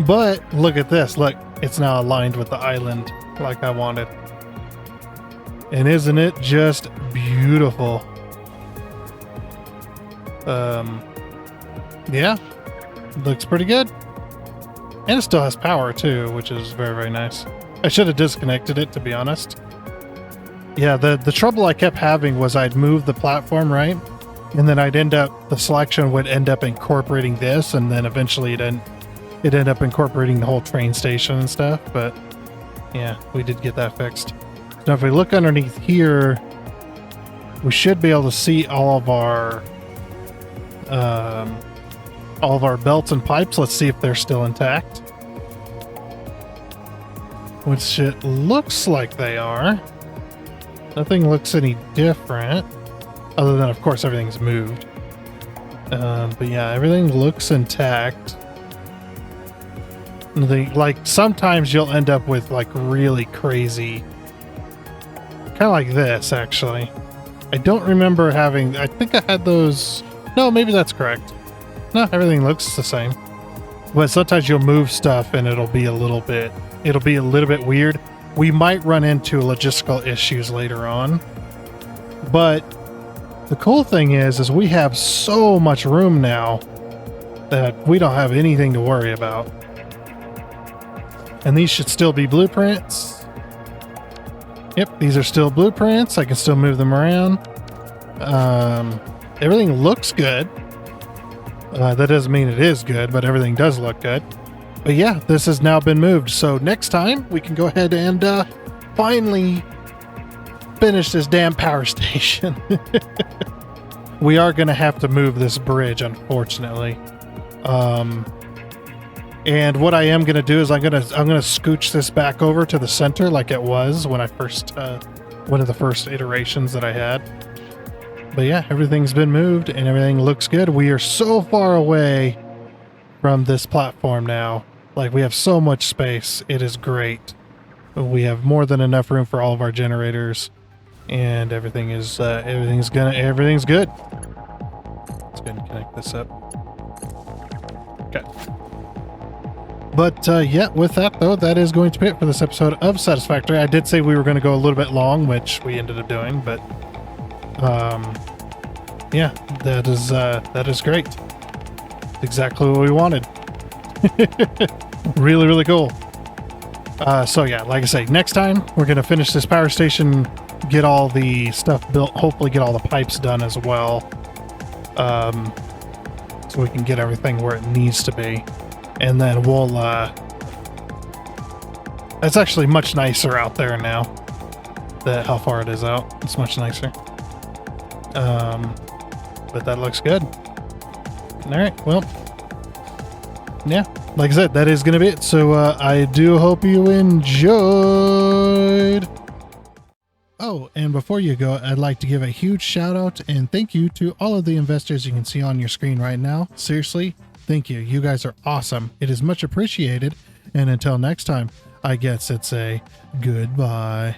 But look at this. Look, it's now aligned with the island like I wanted. And isn't it just beautiful? Yeah, looks pretty good. And it still has power too, which is very, very nice. I should have disconnected it, to be honest. Yeah, the trouble I kept having was I'd move the platform, right? And then the selection would end up incorporating this, and then eventually it ended up incorporating the whole train station and stuff, but yeah, we did get that fixed. Now if we look underneath here, we should be able to see all of our belts and pipes. Let's see if they're still intact. Which it looks like they are. Nothing looks any different, other than of course everything's moved. But yeah, everything looks intact. Like sometimes you'll end up with like really crazy, kind of like this actually. I don't remember having, I think I had those. No, maybe that's correct. No, everything looks the same. But sometimes you'll move stuff and it'll be a little bit weird. We might run into logistical issues later on. But the cool thing is we have so much room now that we don't have anything to worry about. And these should still be blueprints. Yep, these are still blueprints. I can still move them around. Everything looks good. That doesn't mean it is good, but everything does look good. But yeah, this has now been moved. So next time we can go ahead and finally finish this damn power station. We are going to have to move this bridge, unfortunately. And what I am going to do is I'm going to scooch this back over to the center like it was when I first, one of the first iterations that I had. But yeah, everything's been moved and everything looks good. We are so far away from this platform now. Like we have so much space. It is great. We have more than enough room for all of our generators, and everything is everything's good. Let's go ahead and connect this up. Okay. But yeah, with that though, that is going to be it for this episode of Satisfactory. I did say we were going to go a little bit long, which we ended up doing, but yeah, that is great. Exactly what we wanted. Really, really cool. So yeah, like I say, next time we're going to finish this power station, get all the stuff built, hopefully get all the pipes done as well. So we can get everything where it needs to be. And then we'll, it's actually much nicer out there now. How far it is out. It's much nicer. But that looks good. All right, well, yeah, like I said, that is going to be it. So I do hope you enjoyed. Oh, and before you go, I'd like to give a huge shout out and thank you to all of the investors you can see on your screen right now. Seriously, thank you. You guys are awesome. It is much appreciated. And until next time, I guess it's a goodbye.